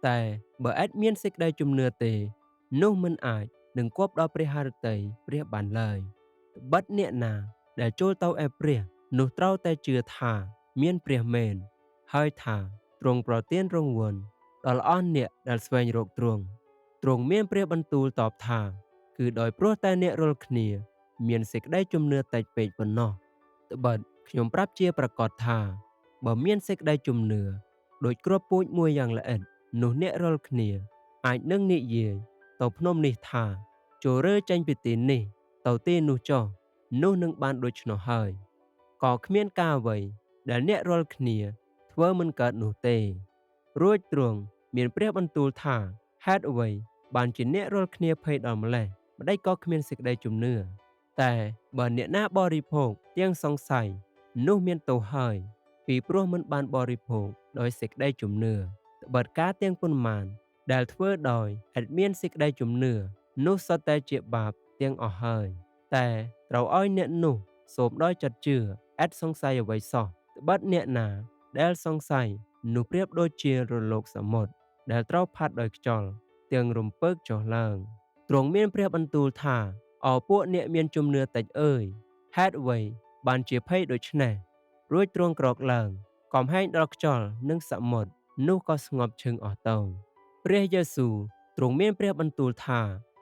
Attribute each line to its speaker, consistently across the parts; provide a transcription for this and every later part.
Speaker 1: តែបើអត់មានសេចក្តីជំនឿទេនោះមិនអាចនឹងគប់ដល់ព្រះハរតីព្រះបានឡើយត្បិតអ្នកណាដែលចូលទៅឯព្រះនោះត្រូវតែជឿថាមានព្រះមែនហើយថាទ្រង់ប្រទានរង្វាន់ដល់អស់អ្នកដែលស្វែងរកទ្រង់មានព្រះបន្ទូលតបថាគឺដោយព្រោះតែអ្នករាល់គ្នាមានសេចក្តីជំនឿតិចពេកប៉ុណ្ណោះត្បិតខ្ញុំប្រាប់ជាប្រកាសថាបើមានសេចក្តីជំនឿដូចគ្រាប់ពូជមួយយ៉ាងល្អិតនោះអ្នករាល់គ្នាអាចនឹងនិយាយទៅភ្នំនេះថាចូលរើចេញពីទីនេះទៅទីនោះចុះនោះនឹងបានដូច្នោះហើយក៏គ្មានការអ្វីដែលអ្នករាល់គ្នាធ្វើមិនកើតនោះទេរួចទ្រង់មានព្រះបន្ទូលថាហេតុអ្វីបានជាអ្នករាល់គ្នាភ័យដល់ម្លេះម្ដេចក៏គ្មានសេចក្តីជំនឿតែបើអ្នកណាបរិភោគទាំងសង្ស័យនោះមានទោសហើយពីព្រោះមិនបានបរិភោគដោយសេចក្តីជំនឿត្បិតការទាំងប៉ុន្មានដែលធ្វើដោយឥតមានសេចក្តីជំនឿនោះសុទ្ធតែជាបាបទាំងអស់ហើយតែត្រូវឲ្យអ្នកនោះសូមដោយចិត្តជឿឥតសង្ស័យអ្វីសោះត្បិតអ្នកណាដែលសង្ស័យនោះប្រៀបដូចជារលកសមុទ្រដែលត្រូវផាត់ដោយខ្យល់ទាំងរំពើកចុះឡើងទ្រង់មានព្រះបន្ទូលថាអោពួកអ្នកមានជំនឿតិចអើយហេតុអ្វីបានជាភ័យដូច្នេះរួចទ្រង់ក្រោកឡើងកំហែងដល់ខ្យល់និងសមុទ្រនោះក៏ស្ងប់ឈឹងអស់ទៅព្រះយេស៊ូវទ្រង់មានព្រះបន្ទូលថា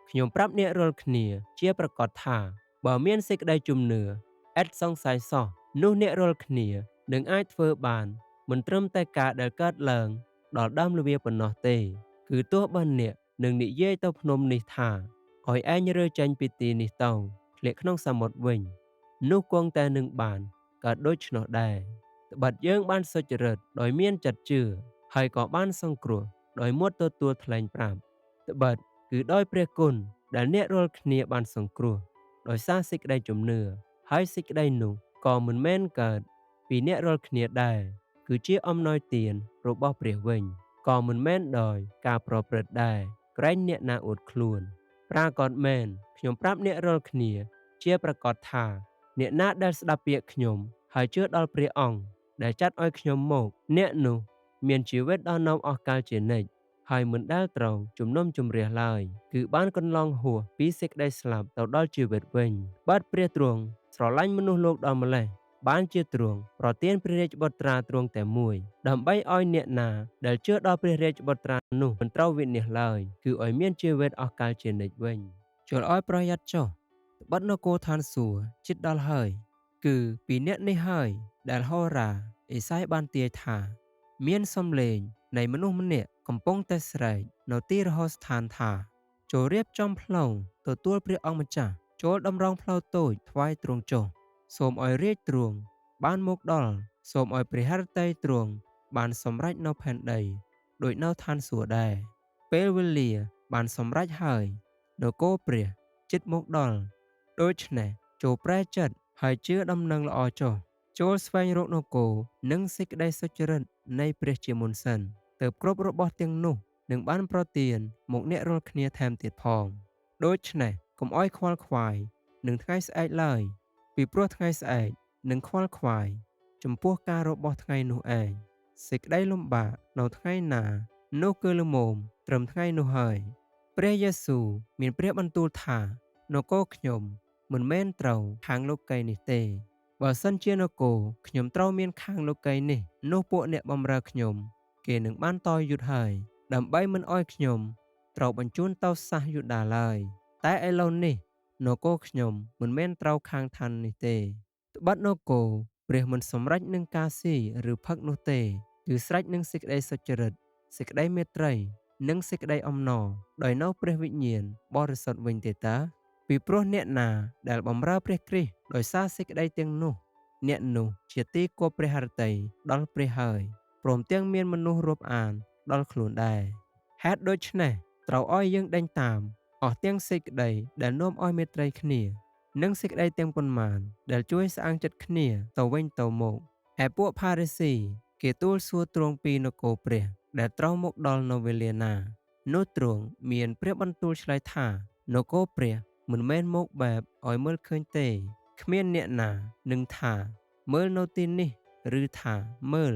Speaker 1: ខ្ញុំប្រាប់អ្នករាល់គ្នាជាប្រកាសថាបើមានសេចក្តីជំនឿឥតសង្ស័យសោះនោះអ្នករាល់គ្នានឹងអាចធ្វើបានមិនត្រឹមតែការដែលកើតឡើងដល់ដើមល្វាប៉ុណ្ណោះទេគឺទោះបើអ្នកនឹងនិយាយទៅភ្នំនេះថាឲ្យឯងរើចេញពីទីនេះទៅធ្លាក់ក្នុងសមុទ្រវិញនោះគង់តែនឹងបានកើតដូច្នោះដែរត្បិតយើងបានសុចរិតដោយមានចិត្តជឿហើយក៏បានសង្គ្រោះដោយមាត់ទទួលថ្លែងប្រាប់ត្បិតគឺដោយព្រះគុណដែលអ្នករាល់គ្នាបានសង្គ្រោះដោយសារសេចក្តីជំនឿហើយសេចក្តីនោះក៏មិនមែនកើតពីអ្នករាល់គ្នាដែរគឺជាអំណោយទានរបស់ព្រះវិញក៏មិនមែនដោយការប្រព្រឹត្តដែរក្រែងអ្នកណាអួតខ្លួនប្រាកដមែនខ្ញុំប្រាប់អ្នករាល់គ្នាជាប្រកាសថាអ្នកណាដែលស្ដាប់ពាក្យខ្ញុំហើយជឿដល់ព្រះអង្គដែលចាត់ឲ្យខ្ញុំមកអ្នកនោះមានជីវិតដល់នៅអស់កលជានិច្ចហើយមិនដែលត្រូវជំនុំជម្រះឡើយគឺបានកន្លងហួសពីសេចក្តីស្លាប់ទៅដល់ជីវិតវិញបាទព្រះទ្រង់ស្រឡាញ់មនុស្សលោកដល់ម្លេះបានជាទ្រង់ប្រទានព្រះរាជបុត្រាទ្រង់តែមួយដើម្បីឲ្យអ្នកណាដែលជឿដល់ព្រះរាជបុត្រានោះមិនត្រូវវិនាសឡើយគឺឲ្យមានជីវិតអស់កលជានិច្ចវិញចូលឲ្យប្រយ័ត្នចុះត្បិតនគរឋានសួគ៌ជិតដល់ហើយគឺពីអ្នកនេះហើយដែលហោរាអេសាយបានទាយថាមានសំឡេងនៃមនុស្សម្នាក់កំពុងតែស្រែកនៅទីរហោស្ថានថាចូលរៀបចំផ្លូវទទួលព្រះអង្គម្ចាស់ចូលតម្រង់ផ្លូវតូចថ្វាយទ្រង់ចុះសូមឲ្យរាជទ្រង់បានមកដល់សូមឲ្យព្រះハរតីទ្រង់បានសម្រេចនៅផែនដីដូចនៅឋានសួគ៌ដែរពេលវេលាបានសម្រេចហើយនគរព្រះជិតមកដល់ដូច្នេះចូលប្រែចិត្តហើយជឿដំណឹងល្អចុះចូលស្វែងរកនគរនិងសេចក្តីសុចរិតនៃព្រះជាមុនសិនទើបគ្រប់របស់ទាំងនោះនឹងបានប្រទានមកអ្នករាល់គ្នាថែមទៀតផងដូច្នេះកុំឲ្យខ្វល់ខ្វាយនឹងថ្ងៃស្អែកឡើយពីព្រោះថ្ងៃស្អែកនឹងខ្វល់ខ្វាយចំពោះការរបស់ថ្ងៃនោះឯងសេចក្តីលំបាកនៅថ្ងៃណានោះគឺល្មមត្រឹមថ្ងៃនោះហើយព្រះយេស៊ូវមានព្រះបន្ទូលថានគរខ្ញុំមិនមែនត្រូវខាងលោកីយ៍នេះទេបើសិនជានគរខ្ញុំត្រូវមានខាងលោកីយ៍នេះនោះពួកអ្នកបម្រើខ្ញុំគេនឹងបានតយុទ្ធហើយដើម្បីមិនអោយខ្ញុំត្រូវបញ្ជូនទៅសាសយូដាឡើយតែឥឡូវនេះនគរខ្ញុំមិនមែនត្រូវខាងឋាននេះទេត្បិតនគរព្រះមិនសម្រេចនឹងការស៊ីឬផឹកនោះទេគឺស្រេចនឹងសេចក្តីសុចរិតសេចក្តីមេត្រីនិងសេចក្តីអំណរដោយនៅព្រះវិញ្ញាណបរិសុទ្ធវិញទេតើពីព្រោះអ្នកណាដែលបម្រើព្រះគ្រីស្ទដោយសារសេចក្តីទាំងនោះអ្នកនោះជាទីគប់ព្រះハរតីដល់ព្រះហើយព្រមទាំងមានមនុស្សរាប់អានដល់ខ្លួនដែរហេតុដូច្នេះត្រូវឲ្យយើងដេញតាមអស់ទាំងសេចក្តីដែលនាំឲ្យមេត្រីគ្នានិងសេចក្តីទាំងប៉ុន្មានដែលជួយស្អាងចិត្តគ្នាទៅវិញទៅមកឯពួកផារីស៊ីគេទូលសួរទ្រង់ពីនគរព្រះដែលត្រូវមកដល់នៅវេលាណានោះទ្រង់មានព្រះបន្ទូលឆ្លើយថានគរព្រះមិនមែនមកបែបឲ្យមើលឃើញទេគ្មានអ្នកណានឹងថាមើលនៅទីនេះឬថាមើល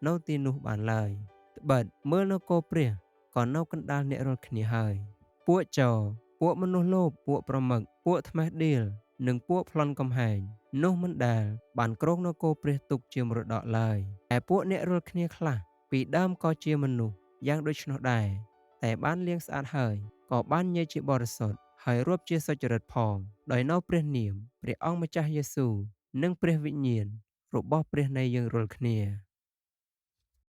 Speaker 1: នៅទីនោះបានឡើយត្បិតមើលនគរព្រះ ក៏នៅកណ្ដាលអ្នករាល់គ្នាហើយពួកចរពួកមនុស្សលោភពួកប្រមឹកពួកថ្មេះដៀលនិងពួកប្លន់កំហែងនោះមិនដែលបានគ្រងនគរព្រះទុកជាមរតកឡើយឯពួកអ្នករាល់គ្នាខ្លះពីដើមក៏ជាមនុស្សយ៉ាងដូច្នោះដែរតែបានលាងស្អាតហើយក៏បានញែកជាបរិសុទ្ធហើយរាប់ជាសុចរិតផងដោយនៅព្រះនាមព្រះអង្គម្ចាស់យេស៊ូវនិងព្រះវិញ្ញាណរបស់ព្រះនៃយើងរាល់គ្នា